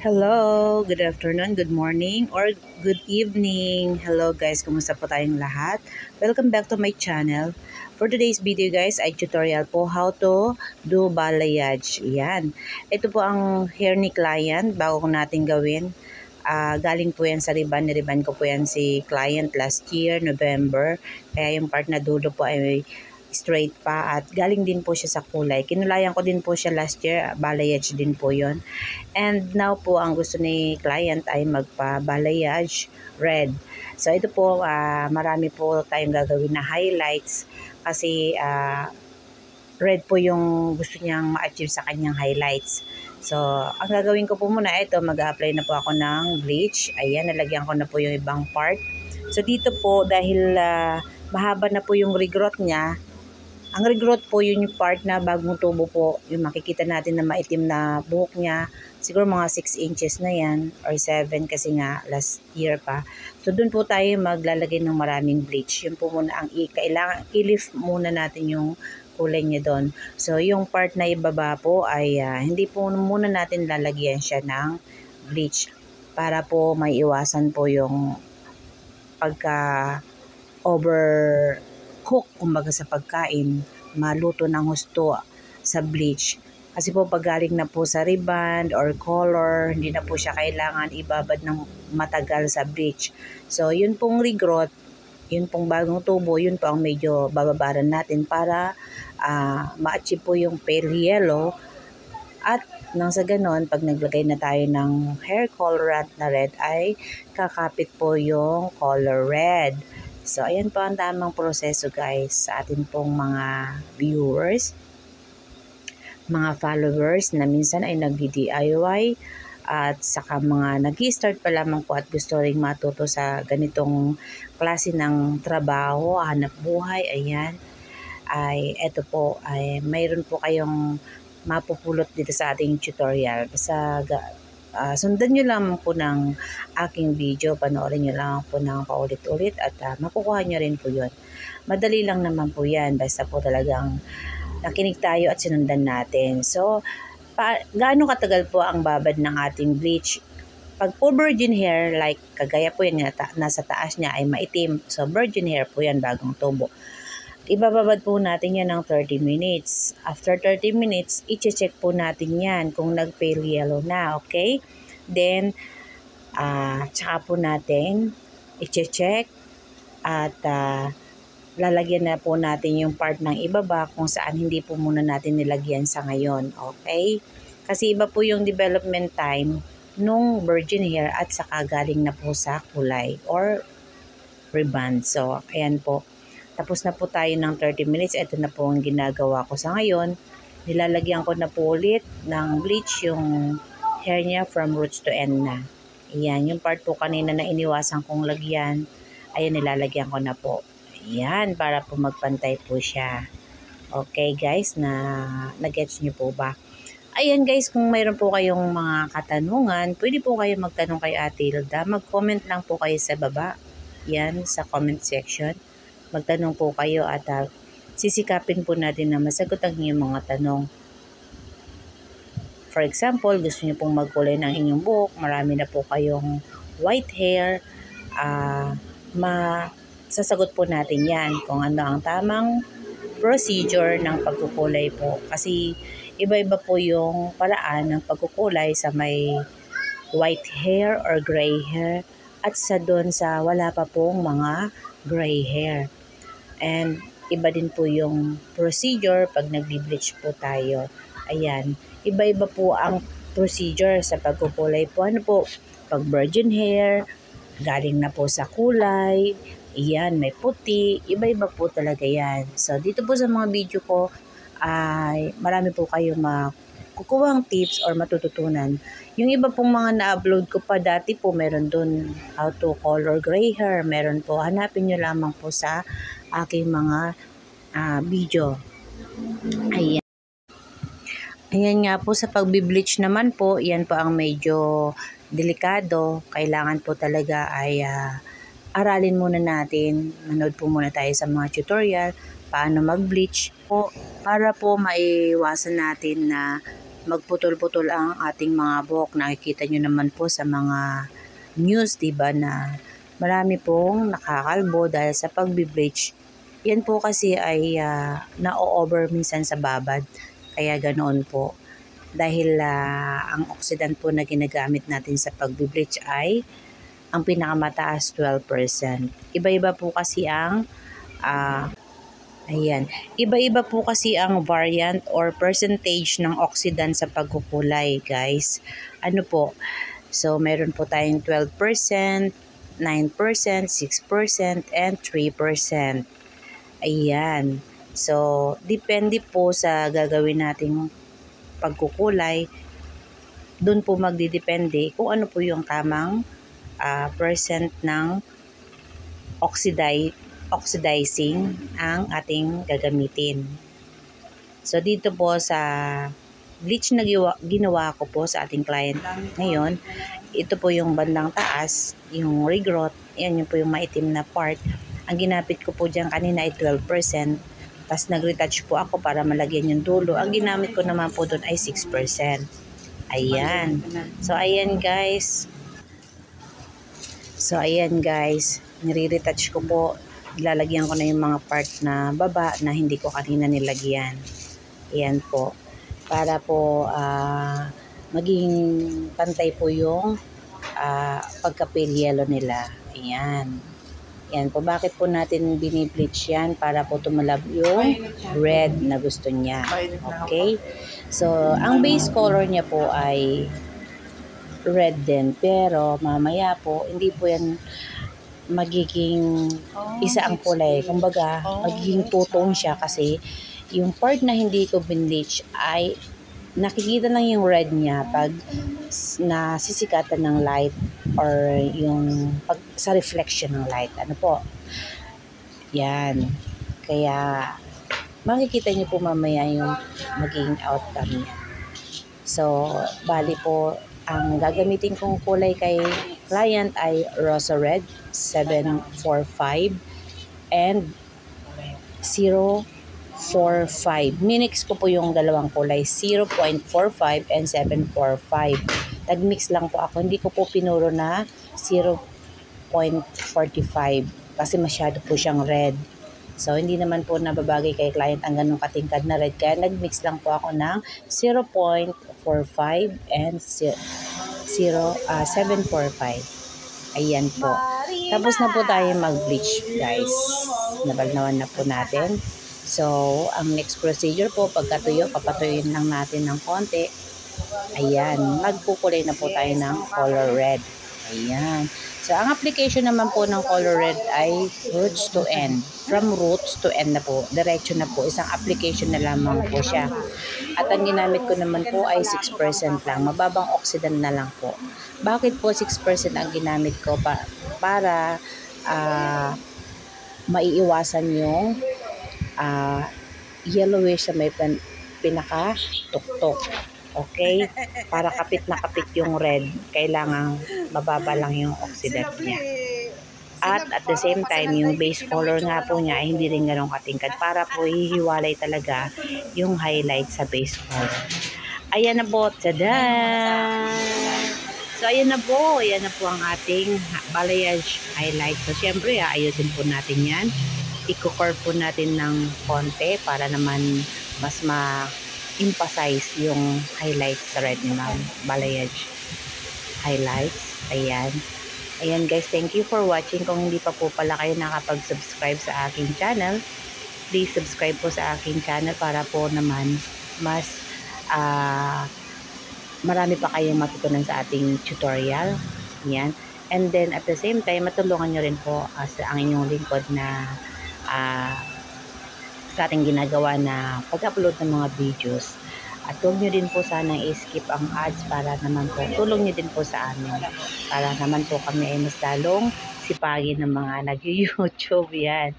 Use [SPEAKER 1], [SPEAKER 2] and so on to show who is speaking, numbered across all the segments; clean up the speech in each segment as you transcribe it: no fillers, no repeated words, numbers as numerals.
[SPEAKER 1] Hello, good afternoon, good morning, or good evening. Hello guys, kumusta po tayong lahat? Welcome back to my channel. For today's video guys, ay tutorial po how to do balayage. Yan. Ito po ang hair ni client bago ko natin gawin. Galing po yan sa ribbon. Niriban ko po yan si client last year, November. Kaya yung part na dulo po ay straight pa at galing din po siya sa kulay. Kinulayan ko din po siya last year, balayage din po yon. And now po ang gusto ni client ay magpa-balayage red. So ito po marami po tayong gagawin na highlights kasi red po yung gusto niyang ma-achieve sa kanyang highlights. So ang gagawin ko po muna ito, mag-apply na po ako ng bleach. Ayan, nalagyan ko na po yung ibang part. So dito po dahil mahaba na po yung regrowth niya. Ang regrowth po yun yung part na bagong tubo po, yung makikita natin na maitim na buhok niya. Siguro mga 6 inches na yan or 7 kasi nga last year pa. So doon po tayo maglalagay ng maraming bleach. Yun po muna ang kailangan i-lift muna natin yung kulay niya doon. So yung part na ibaba po ay hindi po muna natin lalagyan siya ng bleach para po may iwasan po yung pagka overcook kumbaga sa pagkain, maluto ng husto sa bleach. Kasi po pag galing na po sa reband or color, hindi na po siya kailangan ibabad ng matagal sa bleach. So yun pong regrowth, yun pong bagong tubo, yun po ang medyo bababaran natin para ma-achieve po yung pale yellow. At nang sa ganon, pag naglagay na tayo ng hair colorant na red ay kakapit po yung color red. So, ayan po ang tamang proseso guys sa atin pong mga viewers, mga followers na minsan ay nag-DIY at saka mga nag-start pa lamang po at gusto ring matuto sa ganitong klase ng trabaho, hanap buhay, ayan. Ay eto po, ay mayroon po kayong mapupulot dito sa ating tutorial. Sundan nyo lang po ng aking video, panoorin nyo lang po ng paulit-ulit at makukuha nyo rin po yun. Madali lang naman po yan, basta po talagang nakinig tayo at sinundan natin. So, gaano katagal po ang babad ng ating bleach? Pag po virgin hair, like kagaya po yan, nasa taas niya ay maitim. So, virgin hair po yan, bagong tubo. Ibababad po natin yan ng 30 minutes. After 30 minutes, i-check po natin yan kung nag-pale yellow na, okay? Then, tsaka po natin i-check at lalagyan na po natin yung part ng ibaba kung saan hindi po muna natin nilagyan sa ngayon, okay? Kasi iba po yung development time nung virgin hair at saka galing na po sa kulay or reband. So, ayan po. Tapos na po tayo ng 30 minutes. Ito na po ang ginagawa ko sa ngayon. Nilalagyan ko na po ulit ng bleach yung hair niya from roots to end na. Ayan, yung part po kanina na iniwasan kong lagyan. Ayan, nilalagyan ko na po. Ayan, para po magpantay po siya. Okay guys, na-gets nyo po ba? Ayan guys, kung mayroon po kayong mga katanungan, pwede po kayo magtanong kay Ate Hilda. Mag-comment lang po kayo sa baba. Yan, sa comment section. Magtanong po kayo at sisikapin po natin na masagot ang inyong mga tanong. For example, gusto niyo pong magkulay ng inyong buhok, marami na po kayong white hair, sasagot po natin yan kung ano ang tamang procedure ng pagkukulay po. Kasi iba-iba po yung paraan ng pagkukulay sa may white hair or gray hair at sa doon sa wala pa pong mga gray hair. And iba din po yung procedure pag nagbi-bleach po tayo. Ayan, iba-iba po ang procedure sa pagkukulay po. Ano po, pag virgin hair, galing na po sa kulay, ayan, may puti, iba-iba po talaga yan. So, dito po sa mga video ko, ay marami po kayong makukuhang tips or matututunan. Yung iba pong mga na-upload ko pa dati po, meron dun how to color gray hair, meron po, hanapin nyo lamang po sa aking mga video. Ayan. Ayan nga po, sa pagbi-bleach naman po, yan po ang medyo delikado. Kailangan po talaga ay aralin muna natin. Manood po muna tayo sa mga tutorial paano mag-bleach po para po maiwasan natin na magputol-putol ang ating mga buhok. Nakikita nyo naman po sa mga news, diba, na marami pong nakakalbo dahil sa pagbe-bleach. Yan po kasi ay na-over minsan sa babad. Kaya ganoon po. Dahil ang oxidant po na ginagamit natin sa pagbe-bleach ay ang pinakamataas 12%. Iba-iba po kasi ang iba-iba po kasi ang variant or percentage ng oxidant sa pagkukulay, guys. Ano po? So, meron po tayong 12%, 9%, 6%, and 3%. Ayan. So, depende po sa gagawin nating pagkukulay. Doon po magdidepende kung ano po yung tamang percent ng oxidizing ang ating gagamitin. So, dito po sa bleach na ginawa ko po sa ating client ngayon, ito po yung bandang taas, yung regrowth, yan yung po yung maitim na part. Ang ginapit ko po dyan kanina ay 12%, tapos nag-retouch po ako para malagyan yung dulo. Ang ginamit ko naman po doon ay 6%. Ayan. So, ayan guys. Nire-retouch ko po. Ilalagyan ko na yung mga part na baba na hindi ko kanina nilagyan. Ayan po. Para po maging pantay po yung pagka-pale yellow nila. Ayan. Yan po. Bakit po natin binibleach yan? Para po tumalab yung red na gusto niya. Okay? So, ang base color niya po ay red din. Pero, mamaya po, hindi po yan magiging isa ang kulay. Kumbaga, magiging two-tone siya kasi yung part na hindi ko binleach ay nakikita lang yung red niya pag nasisikatan ng light or yung pag sa reflection ng light. Ano po? Yan. Kaya makikita niyo po mamaya yung magiging outcome niya. So, bali po ang gagamitin kong kulay kay client ay Rosa Red 745 and 045. Minix ko po yung dalawang kulay, 0.45 and 745. Nagmix lang po ako. Hindi ko po pinuro na 0.45 kasi masyado po siyang red. So, hindi naman po nababagay kay client ang ganong katingkad na red. Kaya nagmix lang po ako ng 0.45 and 745. Ayan po. Tapos na po tayo mag-bleach, guys. Nabalnawan na po natin. So, ang next procedure po, pagkatuyo, papatuyuin lang natin ng konti. Ayan. Magkukulay na po tayo ng color red. Ayan. So, ang application naman po ng color red ay roots to end. From roots to end na po. Diretso na po. Isang application na lamang po siya. At ang ginamit ko naman po ay 6% lang. Mababang oxidant na lang po. Bakit po 6% ang ginamit ko? Para maiiwasan yung yellowish sa may pinaka-tuktok. Okay? Para kapit na kapit yung red, kailangan mababa lang yung oxidant niya. At the same time, yung base color nga po niya ay hindi rin ganun katingkad para po hihiwalay talaga yung highlight sa base color. Ayan na po. Tada! So, ayan na po. Ayan na po ang ating balayage highlight. So, syempre, ayusin po natin yan. I-curve po natin ng konti para naman mas emphasize yung highlights sa red na balayage highlights. Ayan. Ayan guys, thank you for watching. Kung hindi pa po pala kayo nakapag-subscribe sa aking channel, please subscribe po sa aking channel para po naman mas marami pa kayong matutunan sa ating tutorial. Ayan. And then at the same time, matulungan nyo rin po sa ang inyong lingkod na sa ating ginagawa na pag-upload ng mga videos. At huwag nyo din po sana i-skip ang ads para naman po tulong nyo din po sa amin. Para naman po kami ay mas lalong sipagin ng mga nag-YouTube. Yan.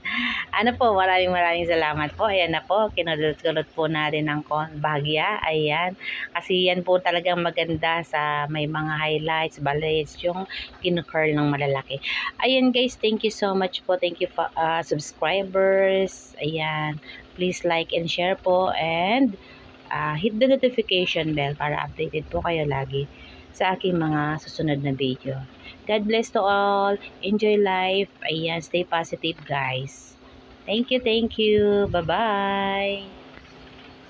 [SPEAKER 1] Ano po, maraming salamat po. Ayan na po, kinulot-kulot po natin ng bahagya. Ayan. Kasi yan po talagang maganda sa may mga highlights, balayage, yung kinukurl ng malalaki. Ayan guys, thank you so much po. Thank you subscribers. Ayan. Please like and share po. And hit the notification bell para updated po kayo lagi sa aking mga susunod na video. God bless to all. Enjoy life. Ayan, stay positive guys. Thank you, thank you. Bye-bye.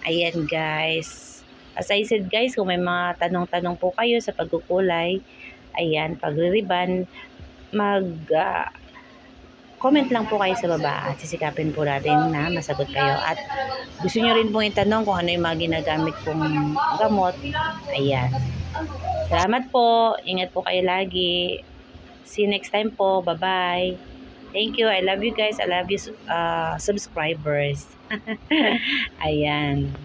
[SPEAKER 1] Ayan guys. As I said guys, kung may mga tanong-tanong po kayo sa pagkukulay, ayan, pagre-ribbon, comment lang po kayo sa baba at sisikapin po natin na masagot kayo. At gusto nyo rin pong itanong kung ano yung mga ginagamit kong gamot. Ayan. Salamat po. Ingat po kayo lagi. See you next time po. Bye-bye. Thank you. I love you guys. I love you subscribers. Ayan.